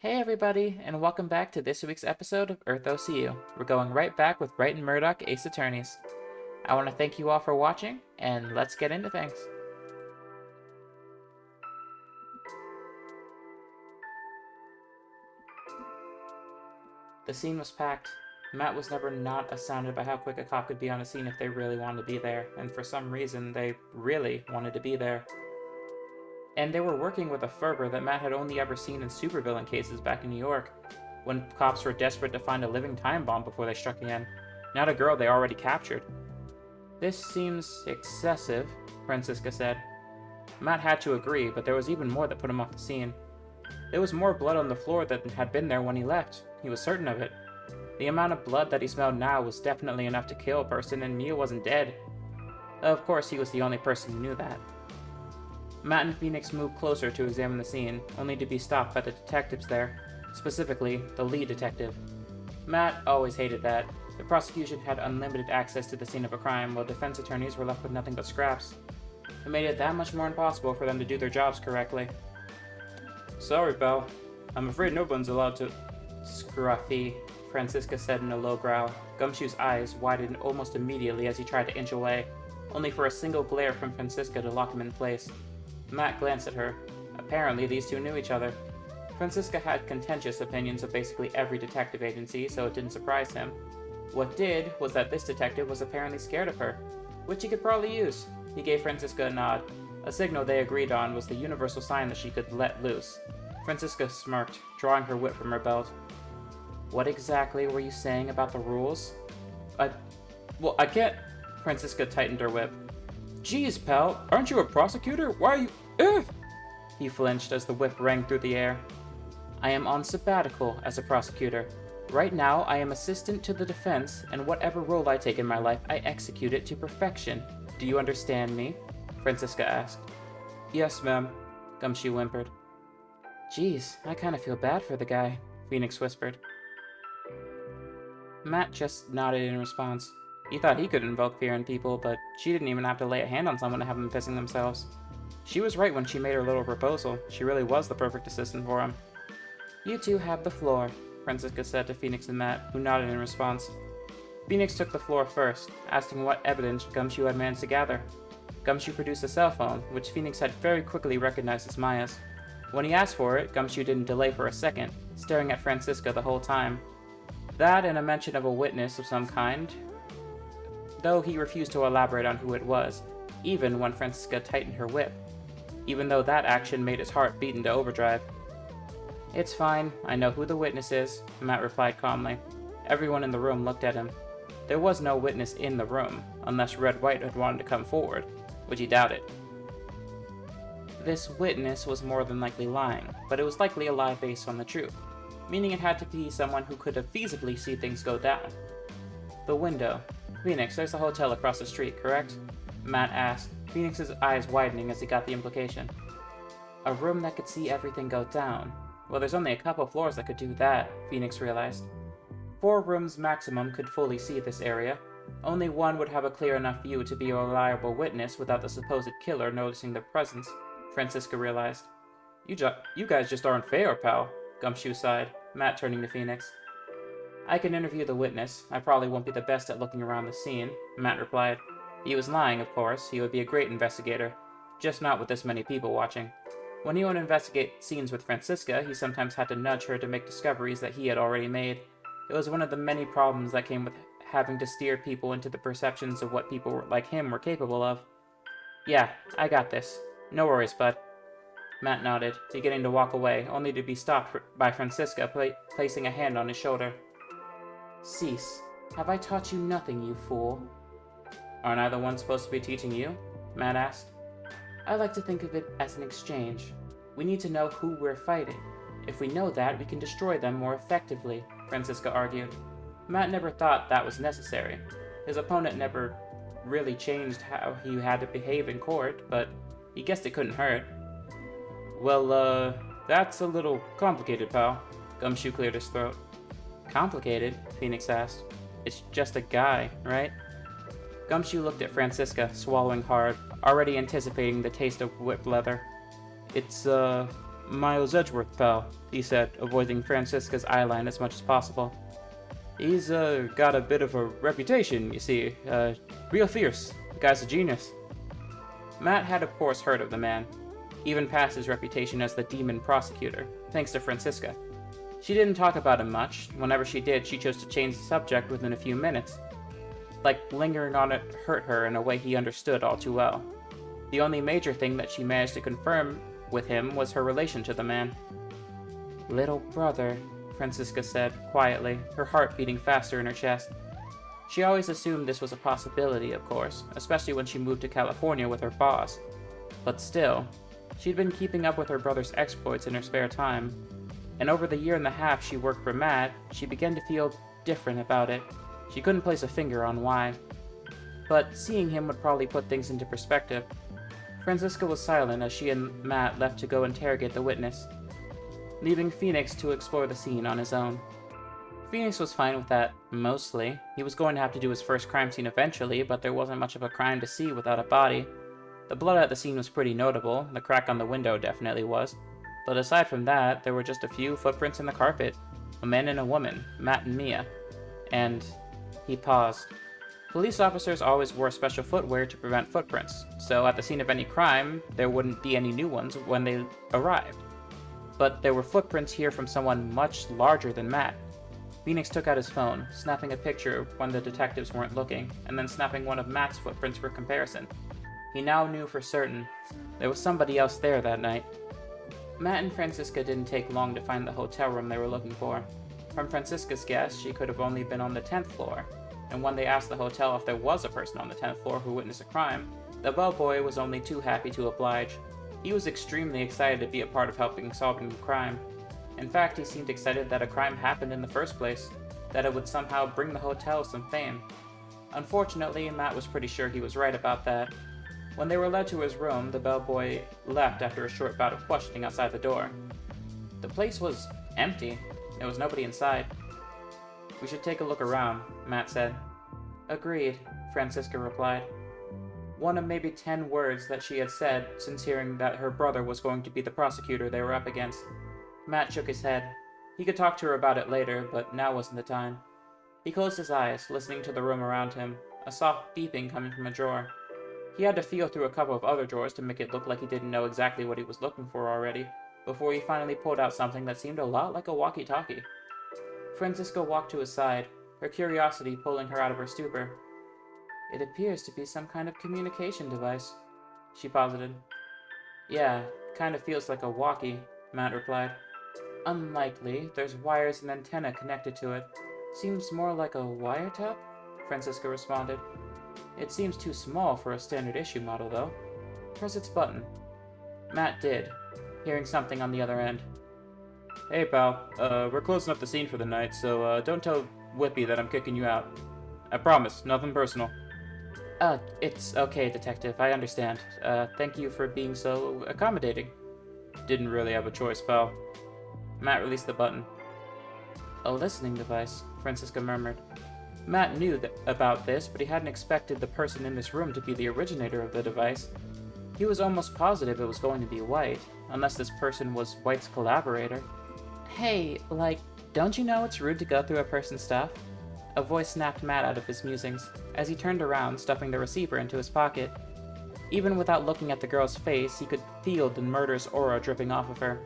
Hey everybody, and welcome back to this week's episode of Earth OCU. We're going right back with Wright and Murdock, Ace Attorneys. I want to thank you all for watching, and let's get into things. The scene was packed. Matt was never not astounded by how quick a cop could be on a scene if they really wanted to be there, and for some reason, they really wanted to be there. And they were working with a fervor that Matt had only ever seen in supervillain cases back in New York, when cops were desperate to find a living time bomb before they struck again, not a girl they already captured. This seems excessive, Francisca said. Matt had to agree, but there was even more that put him off the scene. There was more blood on the floor than had been there when he left. He was certain of it. The amount of blood that he smelled now was definitely enough to kill a person, and Mia wasn't dead. Of course, he was the only person who knew that. Matt and Phoenix moved closer to examine the scene, only to be stopped by the detectives there, specifically the lead detective. Matt always hated that. The prosecution had unlimited access to the scene of a crime, while defense attorneys were left with nothing but scraps. It made it that much more impossible for them to do their jobs correctly. Sorry, pal. I'm afraid no one's allowed to... Scruffy, Francisca said in a low growl. Gumshoe's eyes widened almost immediately as he tried to inch away, only for a single glare from Francisca to lock him in place. Matt glanced at her. Apparently, these two knew each other. Francisca had contentious opinions of basically every detective agency, so it didn't surprise him. What did was that this detective was apparently scared of her, which he could probably use. He gave Francisca a nod. A signal they agreed on was the universal sign that she could let loose. Francisca smirked, drawing her whip from her belt. What exactly were you saying about the rules? I can't... Francisca tightened her whip. Geez, pal, aren't you a prosecutor? Why are you... Ugh! He flinched as the whip rang through the air. I am on sabbatical as a prosecutor. Right now, I am assistant to the defense, and whatever role I take in my life, I execute it to perfection. Do you understand me? Francisca asked. Yes, ma'am, Gumshoe whimpered. Geez, I kind of feel bad for the guy, Phoenix whispered. Matt just nodded in response. He thought he could invoke fear in people, but she didn't even have to lay a hand on someone to have them pissing themselves. She was right when she made her little proposal. She really was the perfect assistant for him. You two have the floor, Francisca said to Phoenix and Matt, who nodded in response. Phoenix took the floor first, asking what evidence Gumshoe had managed to gather. Gumshoe produced a cell phone, which Phoenix had very quickly recognized as Maya's. When he asked for it, Gumshoe didn't delay for a second, staring at Francisca the whole time. That and a mention of a witness of some kind, though he refused to elaborate on who it was, even when Francisca tightened her whip, even though that action made his heart beat into overdrive. It's fine, I know who the witness is, Matt replied calmly. Everyone in the room looked at him. There was no witness in the room, unless Red White had wanted to come forward, which he doubted. This witness was more than likely lying, but it was likely a lie based on the truth, meaning it had to be someone who could have feasibly seen things go down. The window. Phoenix, there's a hotel across the street, correct? Matt asked, Phoenix's eyes widening as he got the implication. A room that could see everything go down. Well, there's only a couple floors that could do that, Phoenix realized. 4 rooms maximum could fully see this area. Only one would have a clear enough view to be a reliable witness without the supposed killer noticing their presence, Francisca realized. You guys just aren't fair, pal, Gumshoe sighed, Matt turning to Phoenix. I can interview the witness. I probably won't be the best at looking around the scene, Matt replied. He was lying, of course. He would be a great investigator, just not with this many people watching. When he would investigate scenes with Francisca, he sometimes had to nudge her to make discoveries that he had already made. It was one of the many problems that came with having to steer people into the perceptions of what people like him were capable of. Yeah, I got this. No worries, bud. Matt nodded, beginning to walk away, only to be stopped by Francisca placing a hand on his shoulder. Cease. Have I taught you nothing, you fool? Aren't I the one supposed to be teaching you? Matt asked. I like to think of it as an exchange. We need to know who we're fighting. If we know that, we can destroy them more effectively, Francisca argued. Matt never thought that was necessary. His opponent never really changed how he had to behave in court, but he guessed it couldn't hurt. Well, that's a little complicated, pal. Gumshoe cleared his throat. Complicated? Phoenix asked. It's just a guy, right? Gumshoe looked at Francisca, swallowing hard, already anticipating the taste of whipped leather. It's Miles Edgeworth, pal, he said, avoiding Francisca's eyeline as much as possible. He's, got a bit of a reputation, you see. Real fierce. The guy's a genius. Matt had of course heard of the man, even past his reputation as the demon prosecutor, thanks to Francisca. She didn't talk about him much. Whenever she did, she chose to change the subject within a few minutes. Like lingering on it hurt her in a way he understood all too well. The only major thing that she managed to confirm with him was her relation to the man. Little brother, Francisca said, quietly, her heart beating faster in her chest. She always assumed this was a possibility, of course, especially when she moved to California with her boss. But still, she'd been keeping up with her brother's exploits in her spare time, and over the year and a half she worked for Matt, she began to feel different about it. She couldn't place a finger on why. But seeing him would probably put things into perspective. Francisca was silent as she and Matt left to go interrogate the witness, leaving Phoenix to explore the scene on his own. Phoenix was fine with that, mostly. He was going to have to do his first crime scene eventually, but there wasn't much of a crime to see without a body. The blood at the scene was pretty notable, the crack on the window definitely was. But aside from that, there were just a few footprints in the carpet. A man and a woman, Matt and Mia. And he paused. Police officers always wore special footwear to prevent footprints, so at the scene of any crime, there wouldn't be any new ones when they arrived. But there were footprints here from someone much larger than Matt. Phoenix took out his phone, snapping a picture when the detectives weren't looking, and then snapping one of Matt's footprints for comparison. He now knew for certain there was somebody else there that night. Matt and Francisca didn't take long to find the hotel room they were looking for. From Francisca's guess, she could have only been on the 10th floor, and when they asked the hotel if there was a person on the 10th floor who witnessed a crime, the bellboy was only too happy to oblige. He was extremely excited to be a part of helping solving the crime. In fact, he seemed excited that a crime happened in the first place, that it would somehow bring the hotel some fame. Unfortunately, Matt was pretty sure he was right about that. When they were led to his room, the bellboy left after a short bout of questioning outside the door. The place was empty. There was nobody inside. We should take a look around, Matt said. Agreed, Francisca replied. One of maybe 10 words that she had said since hearing that her brother was going to be the prosecutor they were up against. Matt shook his head. He could talk to her about it later, but now wasn't the time. He closed his eyes, listening to the room around him, a soft beeping coming from a drawer. He had to feel through a couple of other drawers to make it look like he didn't know exactly what he was looking for already, before he finally pulled out something that seemed a lot like a walkie-talkie. Francisca walked to his side, her curiosity pulling her out of her stupor. It appears to be some kind of communication device, she posited. Yeah, kind of feels like a walkie, Matt replied. Unlikely. There's wires and antenna connected to it. Seems more like a wiretap, Francisca responded. It seems too small for a standard issue model, though. Press its button. Matt did, hearing something on the other end. Hey, pal. We're closing up the scene for the night, so don't tell Whippy that I'm kicking you out. I promise, nothing personal. It's okay, Detective. I understand. Thank you for being so accommodating. Didn't really have a choice, pal. Matt released the button. A listening device, Francisca murmured. Matt knew about this, but he hadn't expected the person in this room to be the originator of the device. He was almost positive it was going to be White, unless this person was White's collaborator. Hey, don't you know it's rude to go through a person's stuff? A voice snapped Matt out of his musings, as he turned around, stuffing the receiver into his pocket. Even without looking at the girl's face, he could feel the murderous aura dripping off of her.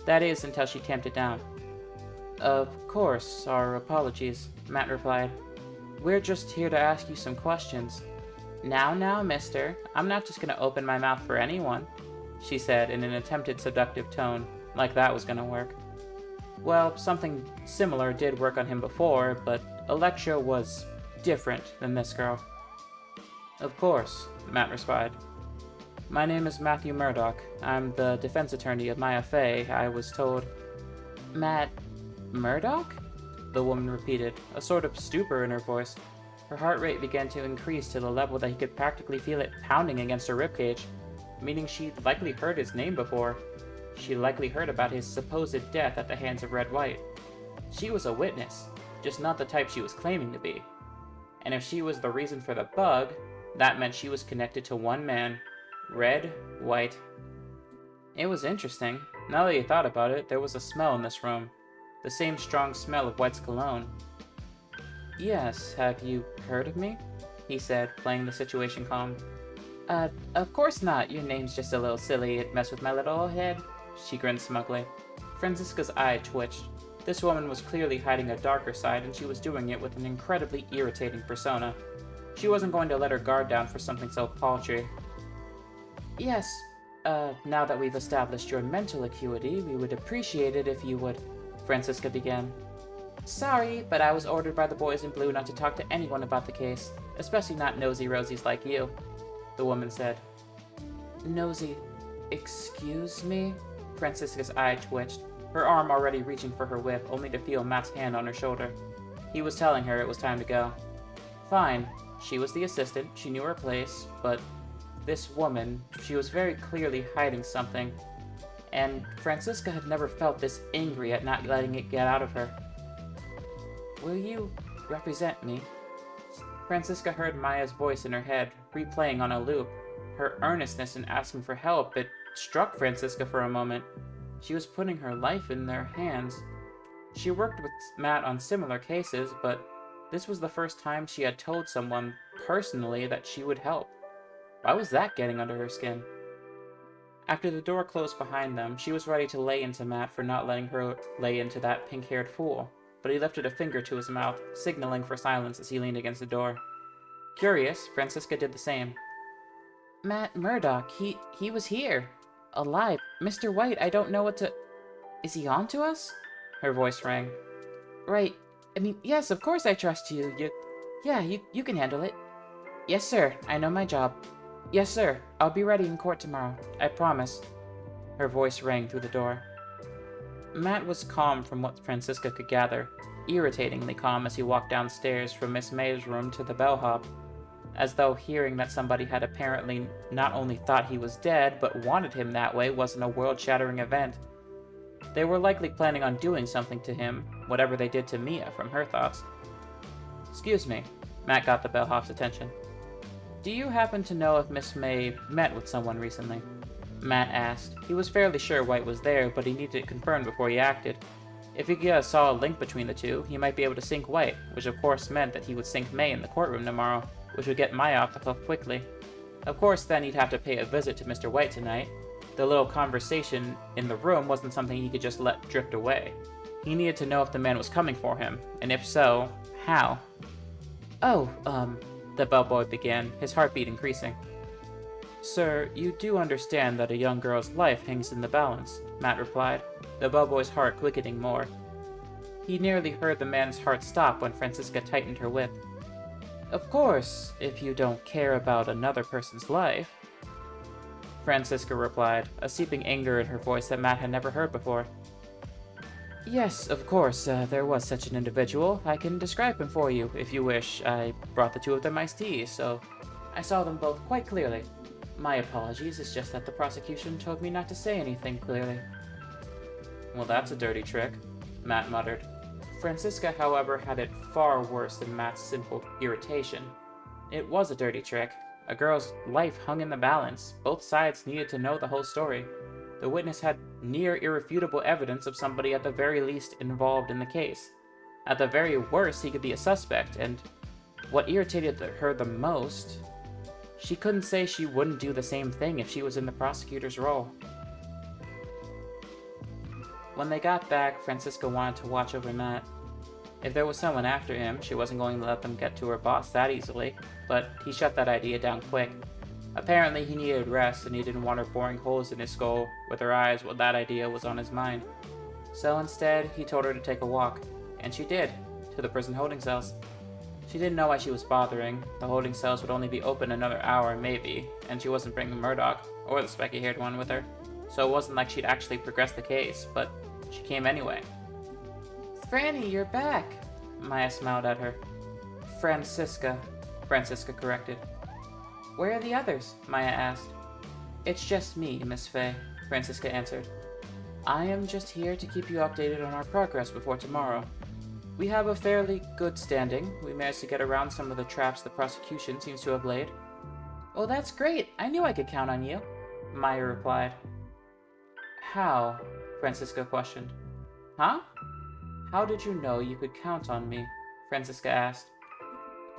That is, until she tamped it down. Of course, our apologies, Matt replied. We're just here to ask you some questions. Now, mister, I'm not just gonna open my mouth for anyone, she said in an attempted seductive tone, like that was gonna work. Well, something similar did work on him before, but Electra was different than this girl. Of course, Matt replied. My name is Matthew Murdock. I'm the defense attorney of Maya Fey. I was told... Matt... Murdock? The woman repeated, a sort of stupor in her voice. Her heart rate began to increase to the level that he could practically feel it pounding against her ribcage, meaning she'd likely heard his name before. She likely heard about his supposed death at the hands of Red White. She was a witness, just not the type she was claiming to be. And if she was the reason for the bug, that meant she was connected to one man, Red White. It was interesting, Now that you thought about it, there was a smell in this room. The same strong smell of White's cologne. Yes, have you heard of me? He said, playing the situation calm. Of course not. Your name's just a little silly. It messed with my little old head. She grinned smugly. Franziska's eye twitched. This woman was clearly hiding a darker side, and she was doing it with an incredibly irritating persona. She wasn't going to let her guard down for something so paltry. Yes, now that we've established your mental acuity, we would appreciate it if you would... Franziska began. Sorry, but I was ordered by the boys in blue not to talk to anyone about the case, especially not nosy rosies like you, the woman said. Nosy... excuse me? Franziska's eye twitched, her arm already reaching for her whip, only to feel Matt's hand on her shoulder. He was telling her it was time to go. Fine. She was the assistant, she knew her place, but this woman, she was very clearly hiding something, and Franziska had never felt this angry at not letting it get out of her. Will you represent me? Franziska heard Maya's voice in her head, replaying on a loop. Her earnestness in asking for help, it struck Franziska for a moment. She was putting her life in their hands. She worked with Matt on similar cases, but this was the first time she had told someone personally that she would help. Why was that getting under her skin? After the door closed behind them, she was ready to lay into Matt for not letting her lay into that pink-haired fool, but he lifted a finger to his mouth, signaling for silence as he leaned against the door. Curious, Franziska did the same. Matt Murdock, he was here. Alive. Mr. White, I don't know what to... Is he on to us? Her voice rang. Right. I mean, yes, of course I trust you. You can handle it. Yes, sir. I know my job. Yes, sir. I'll be ready in court tomorrow. I promise. Her voice rang through the door. Matt was calm from what Franziska could gather, irritatingly calm as he walked downstairs from Miss May's room to the bellhop, as though hearing that somebody had apparently not only thought he was dead, but wanted him that way wasn't a world-shattering event. They were likely planning on doing something to him, whatever they did to Mia, from her thoughts. Excuse me. Matt got the bellhop's attention. Do you happen to know if Miss May met with someone recently? Matt asked. He was fairly sure White was there, but he needed it confirmed before he acted. If he saw a link between the two, he might be able to sink White, which of course meant that he would sink May in the courtroom tomorrow, which would get Maya off the hook quickly. Of course, then he'd have to pay a visit to Mr. White tonight. The little conversation in the room wasn't something he could just let drift away. He needed to know if the man was coming for him, and if so, how. Oh, the bellboy began, his heartbeat increasing. Sir, you do understand that a young girl's life hangs in the balance, Matt replied, the bellboy's heart quickening more. He nearly heard the man's heart stop when Franziska tightened her whip. Of course, if you don't care about another person's life, Franziska replied, a seeping anger in her voice that Matt had never heard before. Yes, of course, there was such an individual. I can describe him for you, if you wish. I brought the two of them iced tea, so I saw them both quite clearly. My apologies, it's just that the prosecution told me not to say anything clearly. Well, that's a dirty trick, Matt muttered. Franziska, however, had it far worse than Matt's simple irritation. It was a dirty trick. A girl's life hung in the balance. Both sides needed to know the whole story. The witness had near irrefutable evidence of somebody at the very least involved in the case. At the very worst, he could be a suspect, and what irritated her the most, she couldn't say she wouldn't do the same thing if she was in the prosecutor's role. When they got back, Franziska wanted to watch over Matt. If there was someone after him, she wasn't going to let them get to her boss that easily, but he shut that idea down quick. Apparently he needed rest, and he didn't want her boring holes in his skull with her eyes while that idea was on his mind. So instead, he told her to take a walk, and she did, to the prison holding cells. She didn't know why she was bothering. The holding cells would only be open another hour, maybe, and she wasn't bringing Murdock, or the specky-haired one, with her. So it wasn't like she'd actually progressed the case, but she came anyway. Franny, you're back! Maya smiled at her. Franziska corrected. Where are the others? Maya asked. It's just me, Miss Fay, Franziska answered. I am just here to keep you updated on our progress before tomorrow. We have a fairly good standing. We managed to get around some of the traps the prosecution seems to have laid. Oh, that's great. I knew I could count on you, Maya replied. How? Francisca questioned. Huh? How did you know you could count on me? Francisca asked.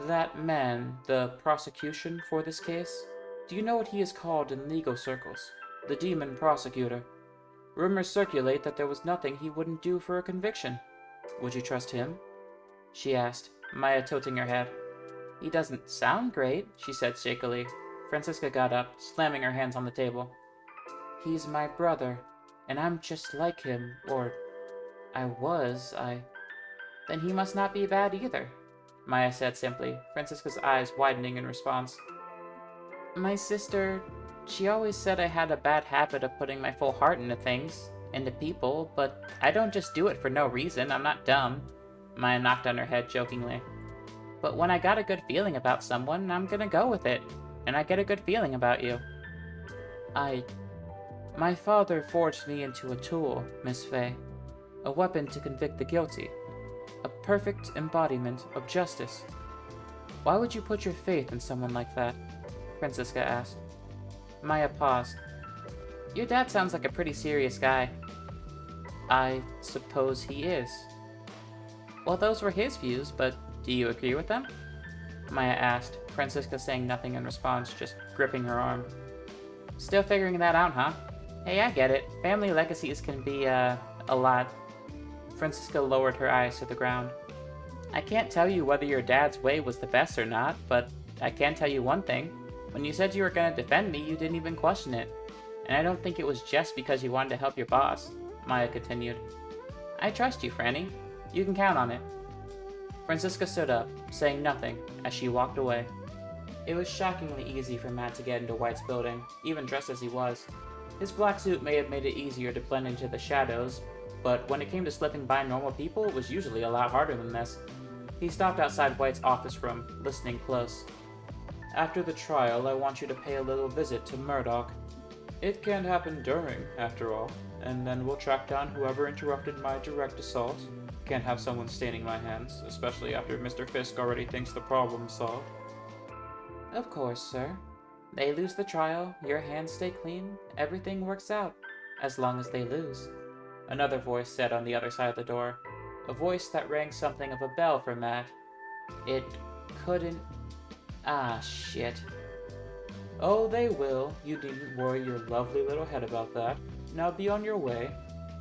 That man, the prosecution for this case? Do you know what he is called in legal circles? The demon prosecutor. Rumors circulate that there was nothing he wouldn't do for a conviction. Would you trust him? She asked, Maya tilting her head. He doesn't sound great, she said shakily. Francisca got up, slamming her hands on the table. He's my brother, and I'm just like him, or Then he must not be bad either, Maya said simply, Francisca's eyes widening in response. My sister, she always said I had a bad habit of putting my full heart into things, into people, but I don't just do it for no reason, I'm not dumb. Maya knocked on her head jokingly. But when I got a good feeling about someone, I'm gonna go with it, and I get a good feeling about you. My father forged me into a tool, Miss Fay. A weapon to convict the guilty. A perfect embodiment of justice. Why would you put your faith in someone like that? Francisca asked. Maya paused. Your dad sounds like a pretty serious guy. I suppose he is. Well, those were his views, but do you agree with them? Maya asked, Francisca saying nothing in response, just gripping her arm. Still figuring that out, huh? Hey, I get it. Family legacies can be, a lot. Francisca lowered her eyes to the ground. I can't tell you whether your dad's way was the best or not, but I can tell you one thing. When you said you were going to defend me, you didn't even question it. And I don't think it was just because you wanted to help your boss, Maya continued. I trust you, Franny. You can count on it. Francisca stood up, saying nothing, as she walked away. It was shockingly easy for Matt to get into White's building, even dressed as he was. His black suit may have made it easier to blend into the shadows, but when it came to slipping by normal people, it was usually a lot harder than this. He stopped outside White's office room, listening close. After the trial, I want you to pay a little visit to Murdock. It can't happen during, after all, and then we'll track down whoever interrupted my direct assault. Can't have someone staining my hands, especially after Mr. Fisk already thinks the problem's solved. Of course, sir. They lose the trial, your hands stay clean, everything works out, as long as they lose. Another voice said on the other side of the door, a voice that rang something of a bell for Matt. It couldn't... Ah, shit. Oh, they will. You needn't worry your lovely little head about that. Now be on your way,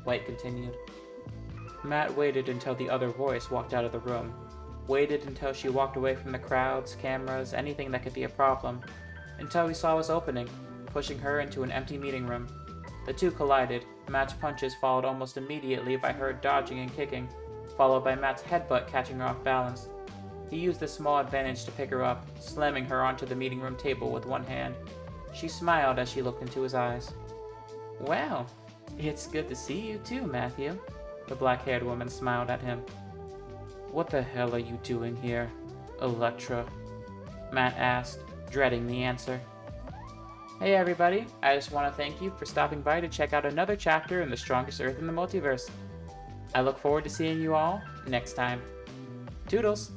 White continued. Matt waited until the other voice walked out of the room. Waited until she walked away from the crowds, cameras, anything that could be a problem. Until he saw his opening, pushing her into an empty meeting room. The two collided, Matt's punches followed almost immediately by her dodging and kicking, followed by Matt's headbutt catching her off balance. He used this small advantage to pick her up, slamming her onto the meeting room table with one hand. She smiled as she looked into his eyes. Well, it's good to see you too, Matthew. The black-haired woman smiled at him. What the hell are you doing here, Electra? Matt asked, dreading the answer. Hey everybody, I just want to thank you for stopping by to check out another chapter in The Strongest Earth in the Multiverse. I look forward to seeing you all next time. Toodles!